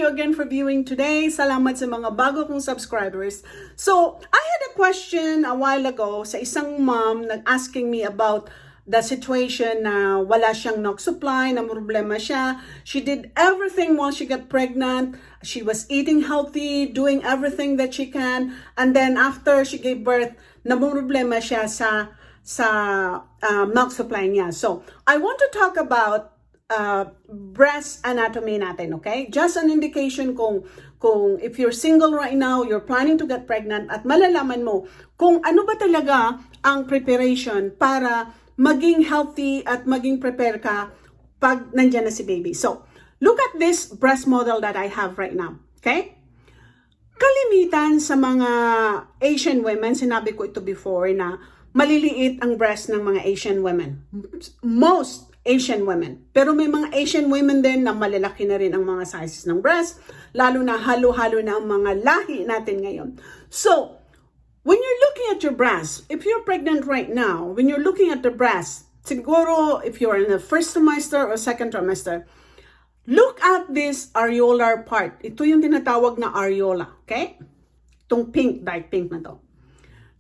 you again for viewing today. Salamat sa mga bago kong subscribers. So, I had a question a while ago sa isang mom nag-asking me about the situation na wala siyang milk supply, na problema siya. She did everything while she got pregnant. She was eating healthy, doing everything that she can. And then after she gave birth, problema siya sa milk supply niya. So, I want to talk about breast anatomy natin, okay? Just an indication kung if you're single right now, you're planning to get pregnant, at malalaman mo kung ano ba talaga ang preparation para maging healthy at maging prepare ka pag nandyan na si baby. So, look at this breast model that I have right now, okay? Kalimitan sa mga Asian women, sinabi ko ito before, na maliliit ang breast ng mga Asian women. Most Asian women. Pero may mga Asian women din na malalaki na rin ang mga sizes ng breast, lalo na halo-halo na ang mga lahi natin ngayon. So, when you're looking at your breast, if you're pregnant right now, when you're looking at the breast, siguro if you're in the first trimester or second trimester, look at this areolar part. Ito yung tinatawag na areola, okay? Itong pink, dark pink na to.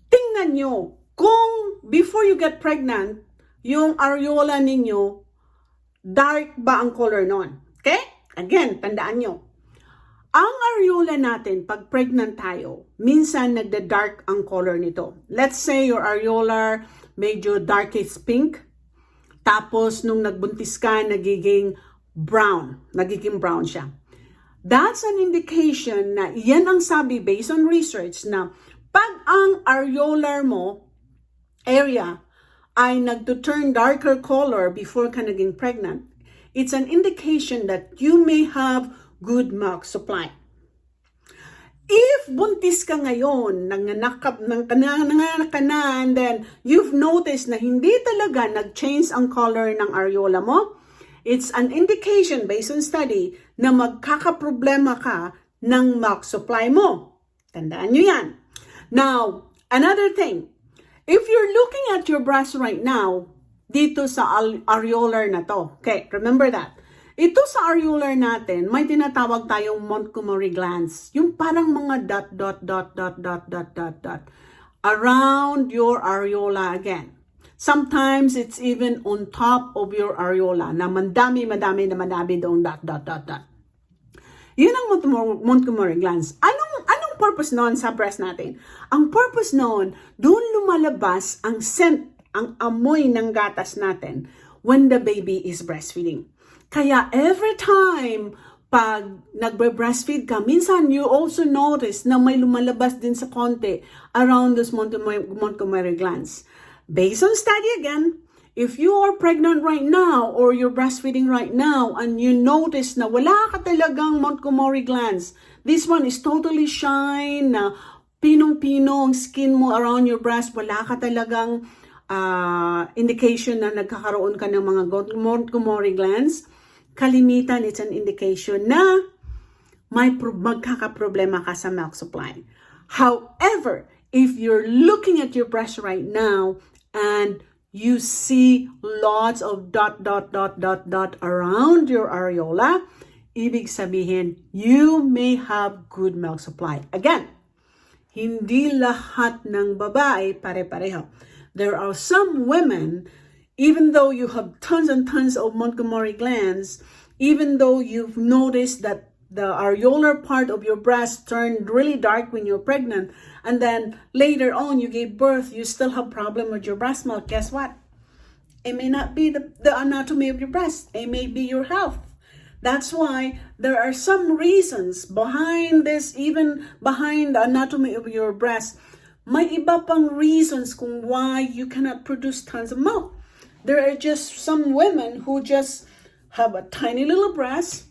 Tingnan nyo, kung before you get pregnant, yung areola ninyo, dark ba ang color nun? Okay? Again, tandaan nyo. Ang areola natin, pag pregnant tayo, minsan nagda-dark ang color nito. Let's say your areolar, medyo darkest pink. Tapos, nung nagbuntis ka, nagiging brown. Nagiging brown siya. That's an indication na yan ang sabi based on research na pag ang areolar mo, area, ay nagto-turn darker color before ka naging pregnant, it's an indication that you may have good milk supply. If buntis ka ngayon, nanganak ka na, and then you've noticed na hindi talaga nag-change ang color ng areola mo, it's an indication based on study na magkakaproblema ka ng milk supply mo. Tandaan nyo yan. Now, another thing, if you're looking at your breast right now, dito sa areolar na to, okay, remember that. Ito sa areolar natin, may tinatawag tayong Montgomery glands. Yung parang mga dot around your areola again. Sometimes it's even on top of your areola na madami doon dot. Yun ang Montgomery glands. Anong purpose noon sa breast natin? Ang purpose noon, doon lumalabas ang scent, ang amoy ng gatas natin when the baby is breastfeeding. Kaya every time pag nagbe-breastfeed ka, minsan you also notice na may lumalabas din sa konti around those Montgomery glands. Based on study again, if you are pregnant right now or you're breastfeeding right now and you notice na wala ka talagang Montgomery glands, this one is totally shine, na pinong-pino ang skin mo around your breast, wala ka talagang indication na nagkakaroon ka ng mga Montgomery glands, kalimitan it's an indication na may magkakaproblema ka sa milk supply. However, if you're looking at your breast right now and you see lots of dot around your areola, ibig sabihin, you may have good milk supply. Again, hindi lahat ng babae pare-pareho. There are some women, even though you have tons and tons of Montgomery glands, even though you've noticed that the areolar part of your breast turned really dark when you're pregnant, and then later on you gave birth, you still have problem with your breast milk, guess what? It may not be the anatomy of your breast. It may be your health. That's why there are some reasons behind this, even behind the anatomy of your breast. May iba pang reasons kung why you cannot produce tons of milk. There are just some women who just have a tiny little breast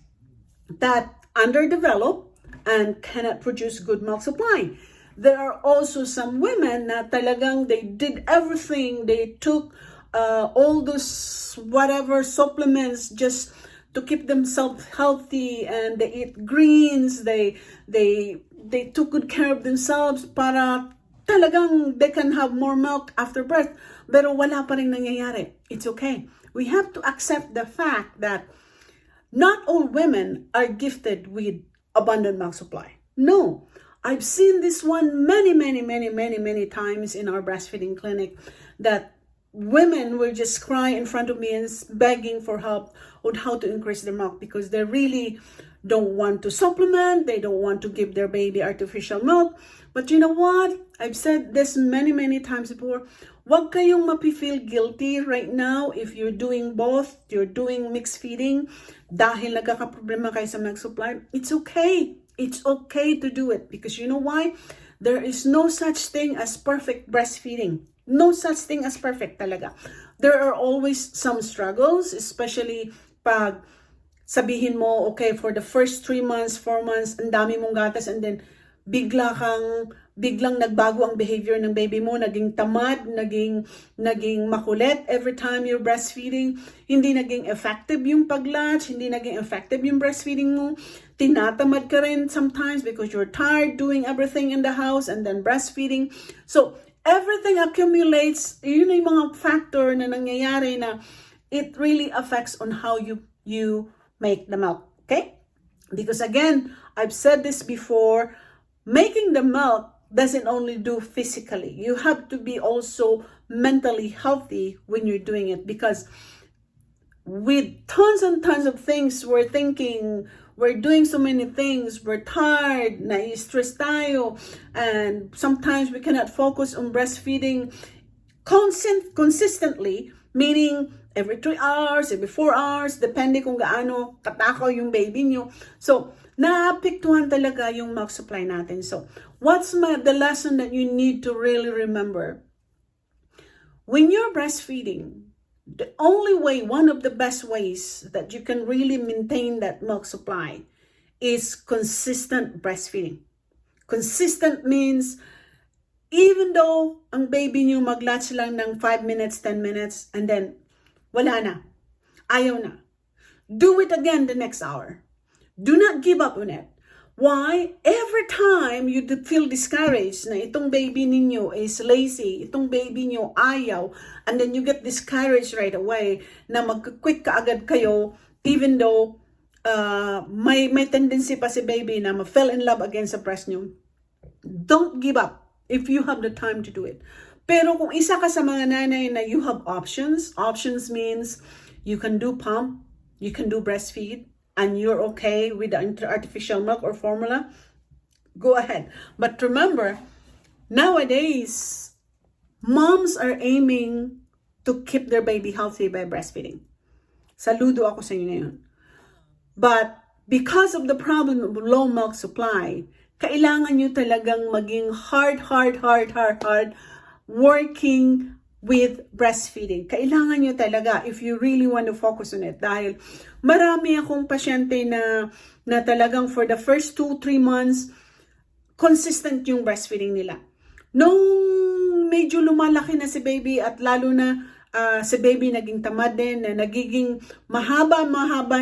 that underdeveloped and cannot produce good milk supply. There are also some women na talagang they did everything. They took all those whatever supplements just to keep themselves healthy, and they eat greens. They took good care of themselves para talagang they can have more milk after birth. Pero wala pa rin nangyayari. It's okay. We have to accept the fact that not all women are gifted with abundant milk supply. No, I've seen this one many times in our breastfeeding clinic, that women will just cry in front of me and begging for help on how to increase their milk, because they really don't want to supplement, they don't want to give their baby artificial milk. But you know what? I've said this many times before. Wag kayong mapifeel guilty right now if you're doing both, you're doing mixed feeding, dahil nagkakaproblema kayo sa milk supply. It's okay. It's okay to do it, because you know why? There is no such thing as perfect breastfeeding. No such thing as perfect talaga. There are always some struggles, especially pag sabihin mo, okay, for the first 3 months, 4 months, ang dami mong gatas, and then biglang nagbago ang behavior ng baby mo, naging tamad, naging makulit every time you're breastfeeding, hindi naging effective yung pag-latch, hindi naging effective yung breastfeeding mo, tinatamad ka rin sometimes because you're tired doing everything in the house and then breastfeeding. So, everything accumulates, yun yung mga factor na nangyayari na it really affects on how you make the milk, okay? Because again, I've said this before, making the milk doesn't only do physically. You have to be also mentally healthy when you're doing it, because with tons and tons of things we're thinking, we're doing so many things, we're tired, na-stress tayo, and sometimes we cannot focus on breastfeeding consistently, meaning every 3 hours, every 4 hours, depende kung gaano katakaw yung baby nyo. So, naapektuhan talaga yung milk supply natin. So, what's the lesson that you need to really remember? When you're breastfeeding, the only way, one of the best ways that you can really maintain that milk supply is consistent breastfeeding. Consistent means, even though ang baby nyo mag-latch lang ng 5 minutes, 10 minutes, and then wala na, ayaw na, do it again the next hour. Do not give up on it. Why? Every time you feel discouraged na itong baby ninyo is lazy, itong baby nyo ayaw, and then you get discouraged right away na mag-quit ka agad kayo, even though may tendency pa si baby na ma-fall in love again sa breast nyo. Don't give up if you have the time to do it. Pero kung isa ka sa mga nanay na you have options means you can do pump, you can do breastfeed, and you're okay with the artificial milk or formula, go ahead. But remember, nowadays, moms are aiming to keep their baby healthy by breastfeeding. Saludo ako sa inyo ngayon. But because of the problem of low milk supply, kailangan nyo talagang maging hard working with breastfeeding. Kailangan nyo talaga if you really want to focus on it. Dahil marami akong pasyente na talagang for the first 2-3 months, consistent yung breastfeeding nila. Nung medyo lumalaki na si baby at lalo na si baby naging tamad din, na nagiging mahaba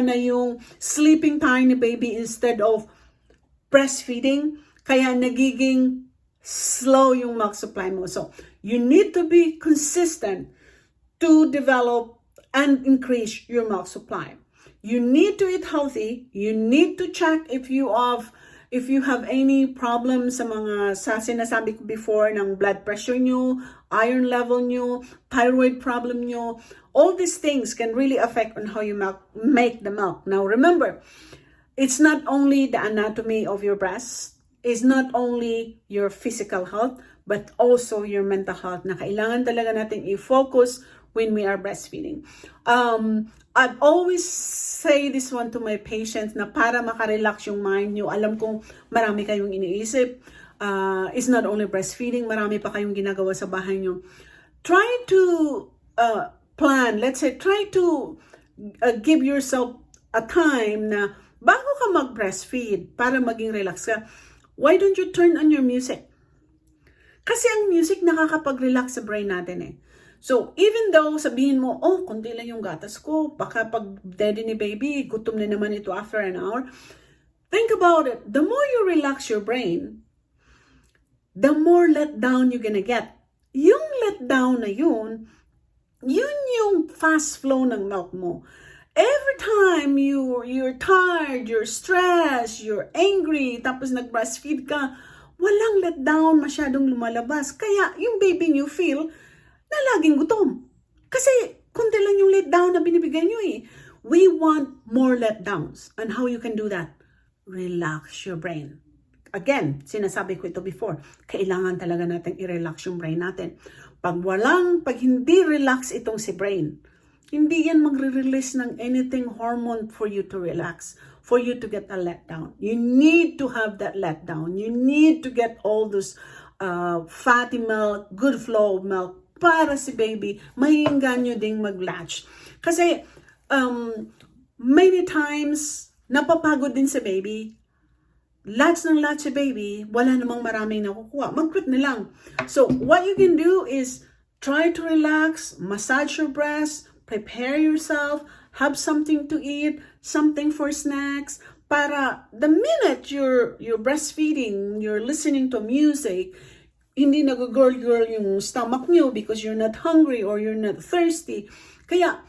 na yung sleeping time ni baby instead of breastfeeding, kaya nagiging slow yung milk supply mo. So, you need to be consistent to develop and increase your milk supply. You need to eat healthy. You need to check if you have any problems sa mga sinasabi ko before ng blood pressure nyo, iron level nyo, thyroid problem nyo. All these things can really affect on how you make the milk. Now remember, it's not only the anatomy of your breast, it's not only your physical health, but also your mental health na kailangan talaga natin i-focus when we are breastfeeding. I've always say this one to my patients na para makarelax yung mind nyo. Alam kong marami kayong iniisip. It's not only breastfeeding, marami pa kayong ginagawa sa bahay nyo. Try to plan, let's say, try to give yourself a time na bago ka mag-breastfeed para maging relax ka, why don't you turn on your music? Kasi ang music nakakapag-relax sa brain natin eh. So, even though sabihin mo, oh, konti lang yung gatas ko, baka pag daddy ni baby, gutom na naman ito after an hour. Think about it. The more you relax your brain, the more let down you're gonna get. Yung let down na yun yung fast flow ng milk mo. Every time you're tired, you're stressed, you're angry, tapos nag-breastfeed ka, walang letdown masyadong lumalabas. Kaya yung baby niyo feel na laging gutom. Kasi konti lang yung letdown na binibigay niyo eh. We want more letdowns. And how you can do that? Relax your brain. Again, sinasabi ko ito before, kailangan talaga natin i-relax yung brain natin. Pag hindi relax itong si brain, hindi yan magre-release ng anything hormone for you to relax, for you to get a letdown. You need to have that letdown. You need to get all those fatty milk, good flow of milk, para si baby, mahihinganyo ding mag-latch. Kasi, many times, napapagod din si baby. Latch ng latch si baby, wala namang maraming nakukuha. Mag-quit na lang. So, what you can do is try to relax, massage your breast, prepare yourself, have something to eat, something for snacks, para the minute you're breastfeeding, you're listening to music, hindi nag-girl yung stomach nyo because you're not hungry or you're not thirsty. Kaya,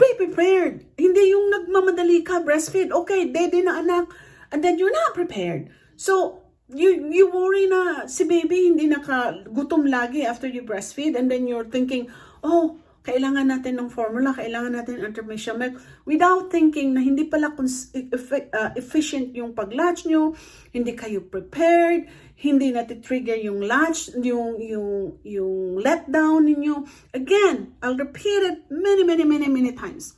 be prepared. Hindi yung nagmamadali ka, breastfeed. Okay, daddy na anak, and then you're not prepared. So, you worry na si baby hindi nakagutom lagi after you breastfeed, and then you're thinking, oh, kailangan natin ng formula, kailangan natin artificial milk, without thinking na hindi pala efficient yung pag-latch nyo, hindi kayo prepared, hindi nati-trigger yung latch, yung letdown ninyo. Again, I'll repeat it many times.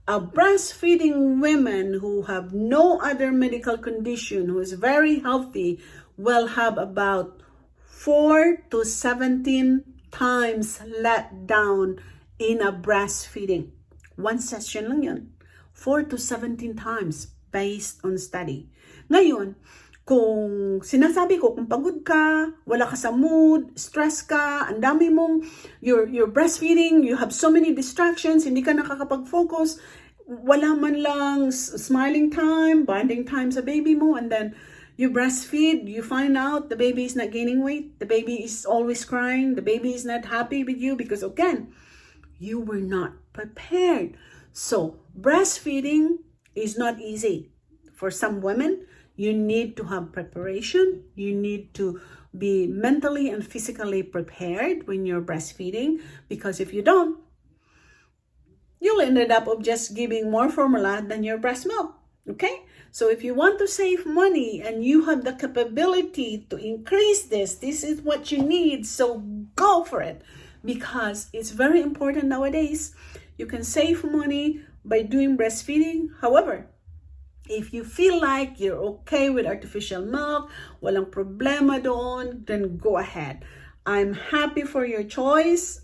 A breastfeeding women who have no other medical condition, who is very healthy, will have about 4 to 17 times let down in a breastfeeding. One session lang yun. 4 to 17 times based on study. Ngayon, kung sinasabi ko, kung pagod ka, wala ka sa mood, stress ka, ang dami mong, you're breastfeeding, you have so many distractions, hindi ka nakakapag-focus, wala man lang smiling time, bonding time sa baby mo, and then you breastfeed, you find out the baby is not gaining weight, the baby is always crying, the baby is not happy with you because, again, you were not prepared. So, breastfeeding is not easy. For some women, you need to have preparation. You need to be mentally and physically prepared when you're breastfeeding, because if you don't, you'll end up of just giving more formula than your breast milk. Okay? So if you want to save money and you have the capability to increase this is what you need. So go for it, because it's very important nowadays. You can save money by doing breastfeeding. However, if you feel like you're okay with artificial milk, walang problema doon, then go ahead. I'm happy for your choice.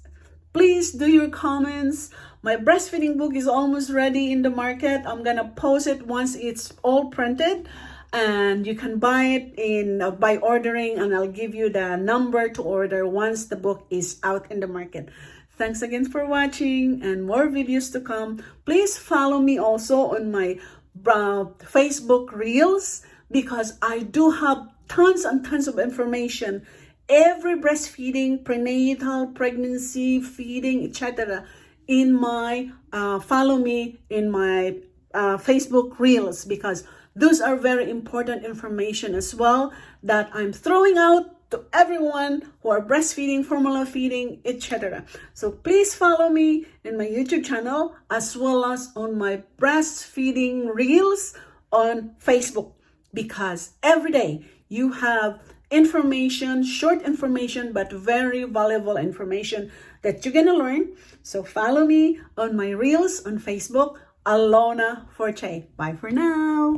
Please do your comments. My breastfeeding book is almost ready in the market. I'm gonna post it once it's all printed, and you can buy it by ordering, and I'll give you the number to order once the book is out in the market. Thanks again for watching, and more videos to come. Please follow me also on my Facebook Reels, because I do have tons and tons of information. Every breastfeeding, prenatal, pregnancy, feeding, etc. in my, follow me in my Facebook Reels, because those are very important information as well that I'm throwing out to everyone who are breastfeeding, formula feeding, etc. So please follow me in my YouTube channel as well as on my breastfeeding Reels on Facebook, because every day you have information, short information, but very valuable information that you're gonna learn. So follow me on my Reels on Facebook, Alona Forte. Bye for now.